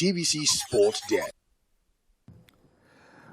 TVC Sport Desk.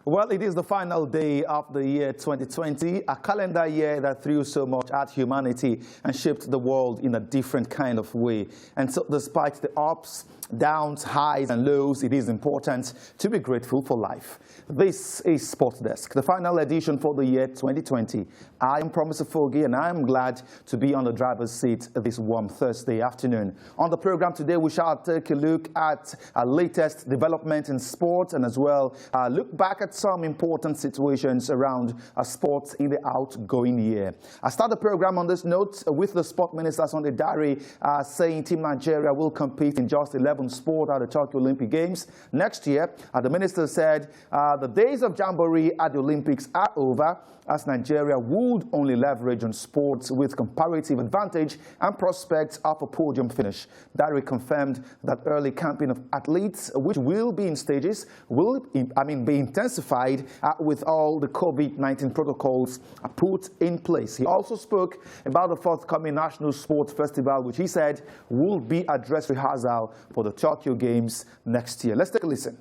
Well, it is the final day of the year 2020, a calendar year that threw so much at humanity and shaped the world in a different kind of way. And so despite the ups, downs, highs and lows, it is important to be grateful for life. This is Sport Desk, the final edition for the year 2020. I am Promise Fogi and I am glad to be on the driver's seat this warm Thursday afternoon. On the program today, we shall take a look at our latest development in sport and as well look back at some important situations around sports in the outgoing year. I start the program on this note with the sport minister on the diary saying Team Nigeria will compete in just 11 sports at the Tokyo Olympic Games next year. The minister said the days of jamboree at the Olympics are over, as Nigeria would only leverage on sports with comparative advantage and prospects of a podium finish. Diary confirmed that early camping of athletes, which will be in stages, will be intensified with all the COVID-19 protocols put in place. He also spoke about the forthcoming National Sports Festival, which he said will be a dress rehearsal for the Tokyo Games next year. Let's take a listen.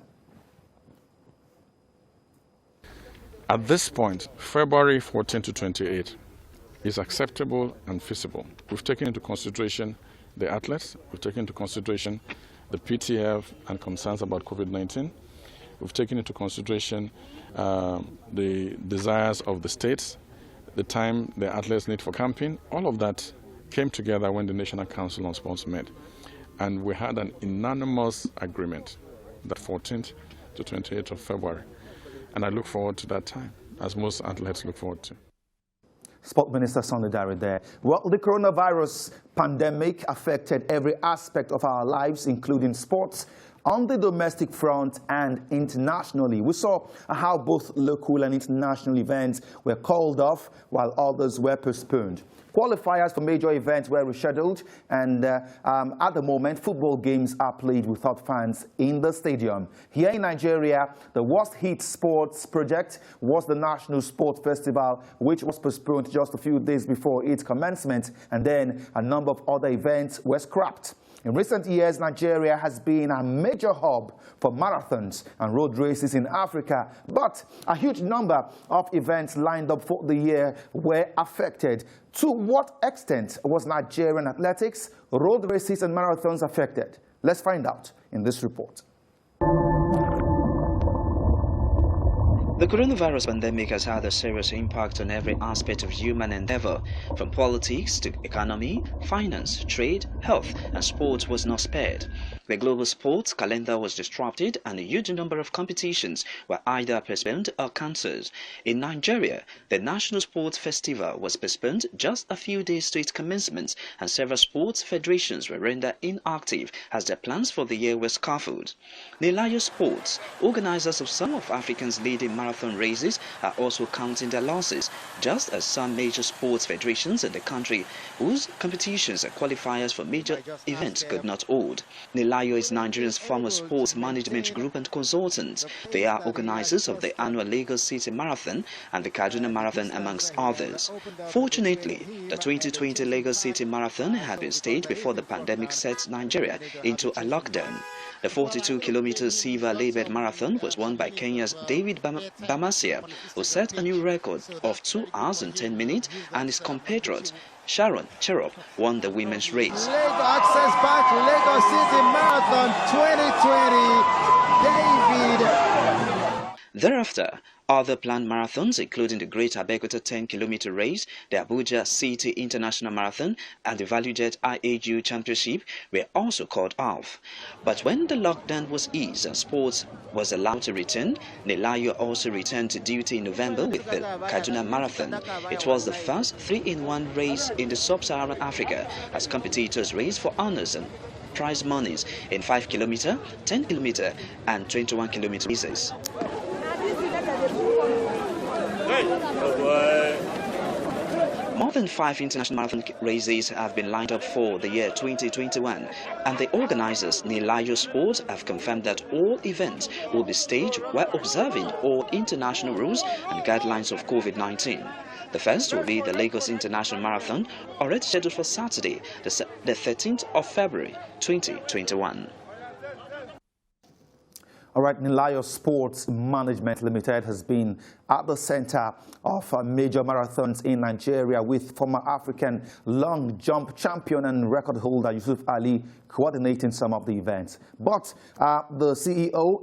At this point, February 14 to 28 is acceptable and feasible. We've taken into consideration the athletes, we've taken into consideration the PTF and concerns about COVID-19. We've taken into consideration the desires of the states, the time the athletes need for camping. All of that came together when the National Council on Sports met. And we had an unanimous agreement that 14th to 28th of February. And I look forward to that time, as most athletes look forward to. Sport Minister Solidarity there. Well, the coronavirus pandemic affected every aspect of our lives, including sports, on the domestic front and internationally. We saw how both local and international events were called off while others were postponed. Qualifiers for major events were rescheduled, and at the moment, football games are played without fans in the stadium. Here in Nigeria, the worst hit sports project was the National Sports Festival, which was postponed just a few days before its commencement, and then a number of other events were scrapped. In recent years, Nigeria has been a major hub for marathons and road races in Africa, but a huge number of events lined up for the year were affected. To what extent was Nigerian athletics, road races and marathons affected? Let's find out in this report. The coronavirus pandemic has had a serious impact on every aspect of human endeavor, from politics to economy, finance, trade, health, and sports was not spared. The global sports calendar was disrupted and a huge number of competitions were either postponed or cancelled. In Nigeria, the National Sports Festival was postponed just a few days to its commencement, and several sports federations were rendered inactive as their plans for the year were scaffolded. Nilayo Sports, organizers of some of Africa's leading marathon races, are also counting their losses, just as some major sports federations in the country whose competitions and qualifiers for major events could not hold. Nilayo is Nigeria's former sports management group and consultants. They are organizers of the annual Lagos City Marathon and the Kaduna Marathon, amongst others. Fortunately, the 2020 Lagos City Marathon had been staged before the pandemic set Nigeria into a lockdown. The 42-kilometer silver-labeled marathon was won by Kenya's David Bamasia, who set a new record of 2 hours and 10 minutes, and his compatriot Sharon Cherop won the women's race. Access back Lagos City Marathon 2020, David. Thereafter, other planned marathons, including the Great Abeokuta 10-kilometer race, the Abuja City International Marathon, and the ValueJet IAGU Championship, were also called off. But when the lockdown was eased and sports was allowed to return, Nilayo also returned to duty in November with the Kaduna Marathon. It was the first 3-in-1 race in the sub-Saharan Africa, as competitors raced for honors and prize monies in 5-kilometer, 10-kilometer, and 21-kilometer races. More than 5 international marathon races have been lined up for the year 2021, and the organizers, Nilayo Sports, have confirmed that all events will be staged while observing all international rules and guidelines of COVID-19. The first will be the Lagos International Marathon, already scheduled for Saturday, the 13th of February 2021. All right, Nilayo Sports Management Limited has been at the center of major marathons in Nigeria, with former African long jump champion and record holder Yusuf Ali coordinating some of the events. But the CEO,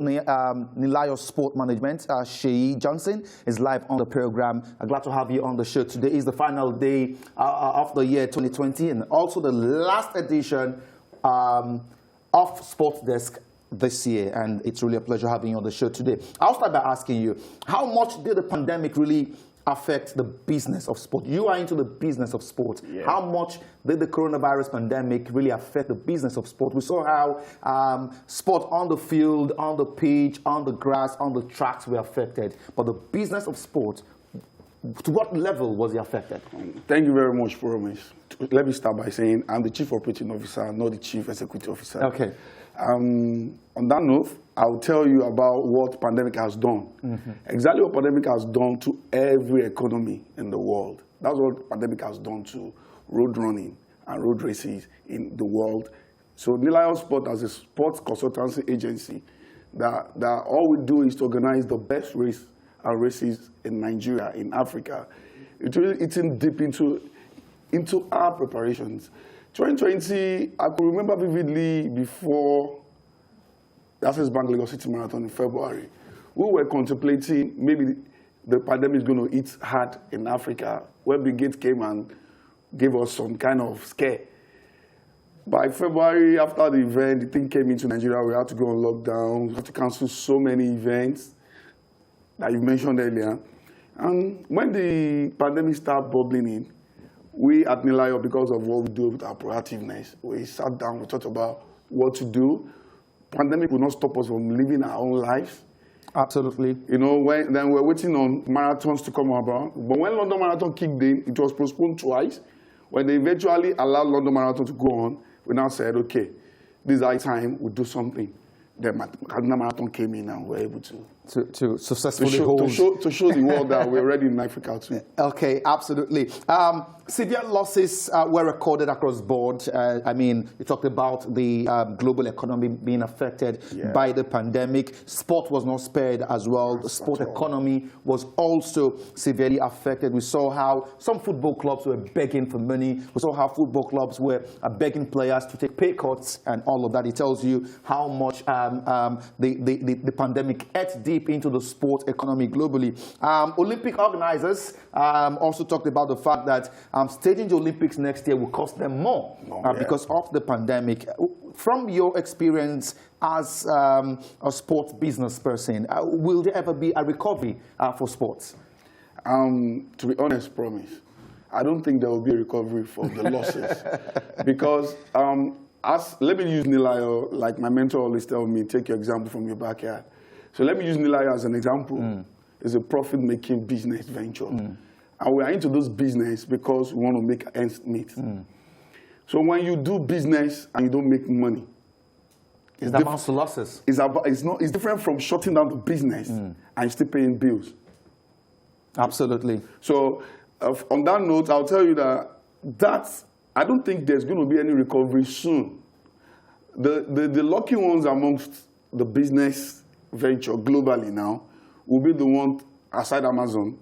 Nilayo Sport Management, Seyi Johnson, is live on the program. Glad to have you on the show. Today is the final day of the year 2020 and also the last edition of Sports Desk this year, and it's really a pleasure having you on the show today. I'll start by asking you, how much did the pandemic really affect the business of sport? You are into the business of sport. Yeah. How much did the coronavirus pandemic really affect the business of sport? We saw how sport on the field, on the pitch, on the grass, on the tracks were affected, but the business of sport, to what level was it affected? Thank you very much, Promise. Let me start by saying I'm the Chief Operating Officer, not the Chief Executive Officer. Okay. On that note, I'll tell you about what pandemic has done. Exactly what pandemic has done to every economy in the world. That's what pandemic has done to road running and road races in the world. So Nilayo Sport, as a sports consultancy agency, that all we do is to organize the best races in Nigeria, in Africa. It's really eating deep into our preparations. 2020, I could remember vividly before the Access Bank Lagos City Marathon in February. We were contemplating maybe the pandemic is going to hit hard in Africa, where Bill Gates came and gave us some kind of scare. By February, after the event, the thing came into Nigeria, we had to go on lockdown, we had to cancel so many events that you mentioned earlier. And when the pandemic started bubbling in, we at Nilayo, because of what we do with our proactiveness, we sat down, we thought about what to do. Pandemic will not stop us from living our own lives. Absolutely. You know, then we're waiting on marathons to come about. But when London Marathon kicked in, it was postponed twice. When they eventually allowed London Marathon to go on, we now said, okay, this is our time, we'll do something. Then London Marathon came in and we were able to successfully to show the world that we're ready in Africa too. Okay, absolutely. Severe losses were recorded across board. I mean, you talked about the global economy being affected by the pandemic. Sport was not spared as well. The sport economy was also severely affected. We saw how some football clubs were begging for money. We saw how football clubs were begging players to take pay cuts and all of that. It tells you how much the pandemic ate deep into the sport economy globally. Olympic organizers also talked about the fact that staging the Olympics next year will cost them more because of the pandemic. From your experience as a sports business person, will there ever be a recovery for sports? To be honest, Promise, I don't think there will be a recovery for the losses because let me use Nilayo, like my mentor always tells me, take your example from your backyard. So let me use Nilayo as an example. It's a profit-making business venture. And we are into this business because we want to make ends meet. So when you do business and you don't make money, it's amounts to losses. It's different from shutting down the business and still paying bills. Absolutely. So on that note, I'll tell you that I don't think there's going to be any recovery soon. The lucky ones amongst the business venture globally now will be the one, aside Amazon,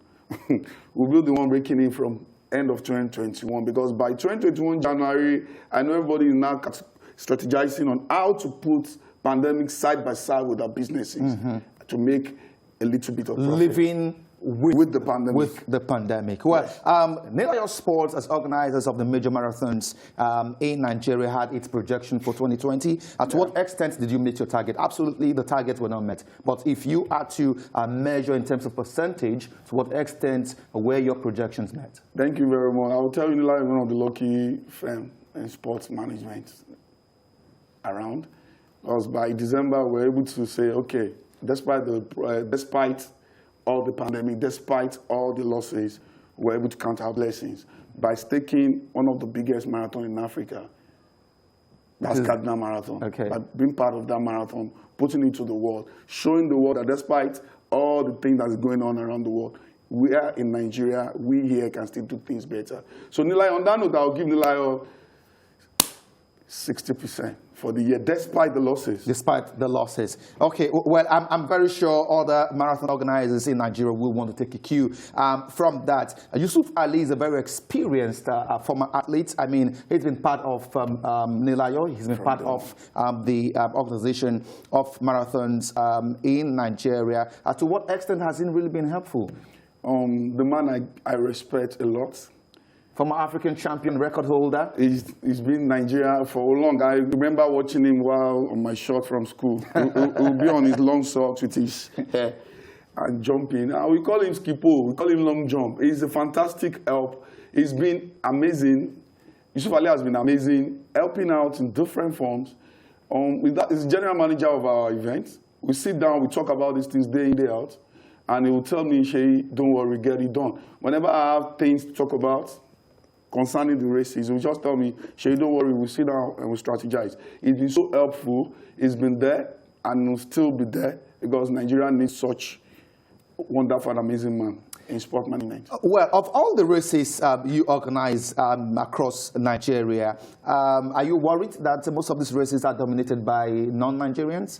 will be the one breaking in from end of 2021, because by 2021 January, I know everybody is now strategizing on how to put pandemic side by side with our businesses to make a little bit of profit. Living with the pandemic. With the pandemic. Well, Nilayo Sports, as organizers of the major marathons in Nigeria, had its projection for 2020. To what extent did you meet your target? Absolutely, the targets were not met. But if you had to measure in terms of percentage, to what extent were your projections met? Thank you very much. I will tell you, Nilayo is one of the lucky firms in sports management around. Because by December, we were able to say, okay, despite all the pandemic, despite all the losses, we were able to count our blessings by staking one of the biggest marathons in Africa. That's Kaduna Marathon. Okay. By being part of that marathon, putting it to the world, showing the world that despite all the things that's going on around the world, we are in Nigeria, we here can still do things better. So Nilayo, on that note, I'll give Nilayo 60% for the year, despite the losses. Despite the losses. Okay, well, I'm very sure other marathon organizers in Nigeria will want to take a cue from that. Yusuf Ali is a very experienced former athlete. I mean, he's been part of Nilayo. He's been part of the organization of marathons in Nigeria. To what extent has he really been helpful? The man I respect a lot. Former African champion record holder. He's been in Nigeria for long. I remember watching him while on my shot from school. He'll be on his long socks with his hair and jumping. We call him Skipo. We call him long jump. He's a fantastic help. He's been amazing. Yusuf Ali has been amazing, helping out in different forms. He's the general manager of our events. We sit down, we talk about these things day in, day out. And he will tell me, Seyi, don't worry, get it done. Whenever I have things to talk about, concerning the races, he will just tell me, Seyi, don't worry, we'll sit down and we'll strategize. He's been so helpful. He's been there and will still be there because Nigeria needs such wonderful and amazing man in sport management. Well, of all the races you organize across Nigeria, are you worried that most of these races are dominated by non-Nigerians?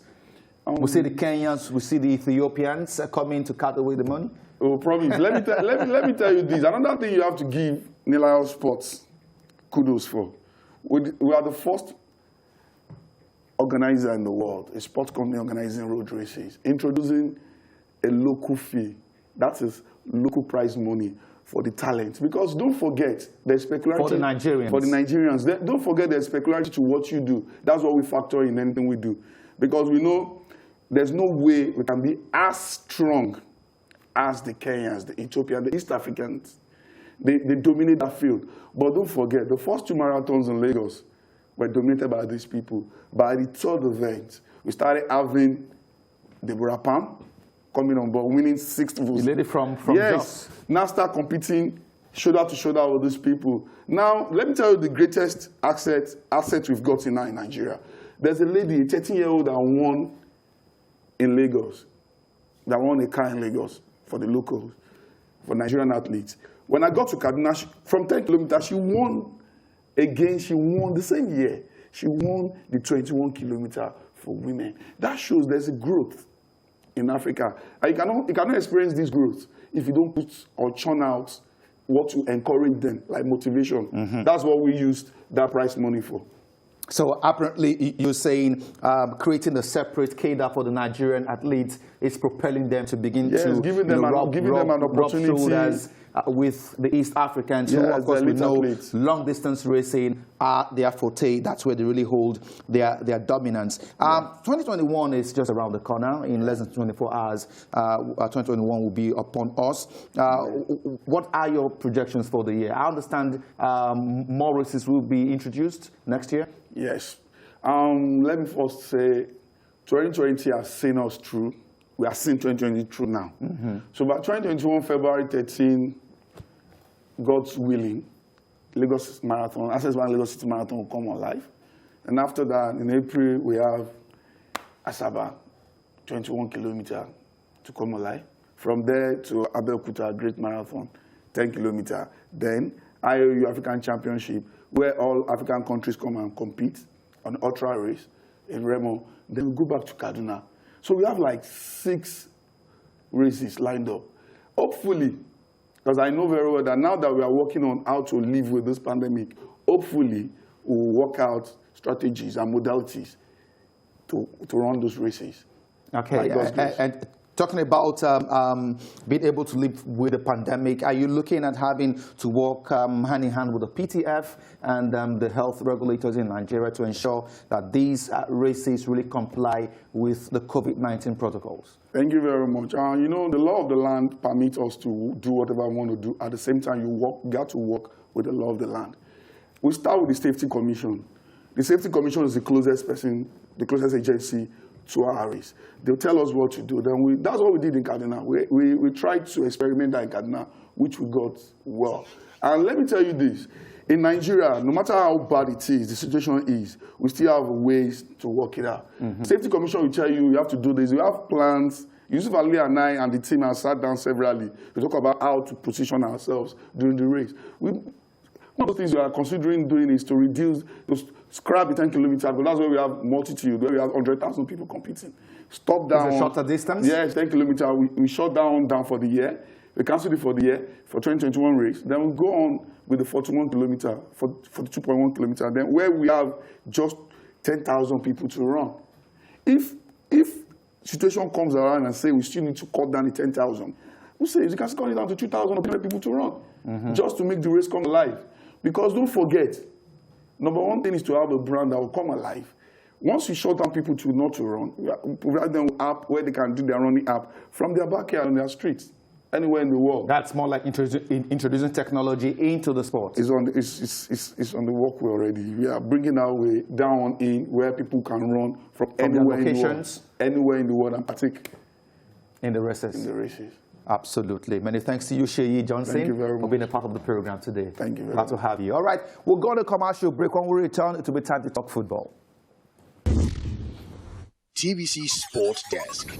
We see the Kenyans, we see the Ethiopians coming to cut away the money. Oh, promise. Let me tell you this. Another thing you have to give Nilayo Sports kudos for. We are the first organizer in the world, a sports company organizing road races, introducing a local fee. That is local prize money for the talent. Because don't forget, there's specularity. For the Nigerians. For the Nigerians. Don't forget there's specularity to what you do. That's what we factor in anything we do. Because we know there's no way we can be as strong as the Kenyans, the Ethiopians, the East Africans. They dominate that field. But don't forget, the first 2 marathons in Lagos were dominated by these people. By the third event, we started having Deborah Pam coming on board, winning 6th. The lady from yes. Jos. Now start competing shoulder to shoulder with these people. Now, let me tell you the greatest asset we've got now in Nigeria. There's a lady, a 13-year-old that won in Lagos, that won a car in Lagos for the locals, for Nigerian athletes. When I got to Kaduna, from 10 kilometers, she won again. She won the same year. She won the 21-kilometer for women. That shows there's a growth in Africa. And you cannot experience this growth if you don't put or churn out what to encourage them, like motivation. Mm-hmm. That's what we used that prize money for. So apparently you're saying creating a separate cadre for the Nigerian athletes is propelling them to begin to giving them an opportunity. Rub shoulders with the East Africans, who of course we know long distance racing are their forte. That's where they really hold their dominance. 2021 is just around the corner. In less than 24 hours, 2021 will be upon us. What are your projections for the year? I understand more races will be introduced next year. Yes. Let me first say 2020 has seen us through. We are seeing 2020 through now. Mm-hmm. So by 2021, February 13, God's willing, Lagos Marathon, Access Bank Lagos City Marathon will come on live. And after that, in April, we have Asaba, 21 kilometer to come alive. From there to Abeokuta Great Marathon, 10 kilometer. Then IOU African Championship, where all African countries come and compete on ultra race in Remo. Then we go back to Kaduna. So we have like 6 races lined up. Hopefully, because I know very well that now that we are working on how to live with this pandemic, hopefully we'll work out strategies and modalities to run those races. Okay, and talking about being able to live with the pandemic, are you looking at having to work hand in hand with the PTF and the health regulators in Nigeria to ensure that these races really comply with the COVID-19 protocols? Thank you very much. You know, the law of the land permits us to do whatever we want to do. At the same time, you got to work with the law of the land. We start with the Safety Commission. The Safety Commission is the closest person, the closest agency to our race. They'll tell us what to do. Then that's what we did in Kaduna. We tried to experiment that in Kaduna, which we got well. And let me tell you this. In Nigeria, no matter how bad it is, the situation is, we still have ways to work it out. Mm-hmm. Safety Commission will tell you have to do this. We have plans. Yusuf Ali and I and the team have sat down severally to talk about how to position ourselves during the race. When One of the things we are considering doing is to reduce, to scrap the 10 kilometers, but that's where we have multitude, where we have 100,000 people competing. Stop down. It's a shorter distance? Yes, 10 kilometers. We shut down for the year. We cancelled it for the year, for 2021 race. Then we go on with the 41 kilometer, for the 2.1 kilometer. Then where we have just 10,000 people to run. If situation comes around and say we still need to cut down the 10,000, we say you can cut it down to 2,000 people to run, just to make the race come alive. Because don't forget, number one thing is to have a brand that will come alive. Once you shut down people to not to run, we provide them with an app where they can do their running app from their backyard on their streets, anywhere in the world. That's more like introducing technology into the sport. It's on the walkway already. We are bringing our way down in where people can run from anywhere in the world, anywhere in the world and partake in the races. In the races. Absolutely. Many thanks to you, Seyi Johnson, Thank you very much for being a part of the program today. Thank you very much. Glad to have you. All right, we're going to commercial break. When we return, it will be time to talk football. TVC Sport Desk.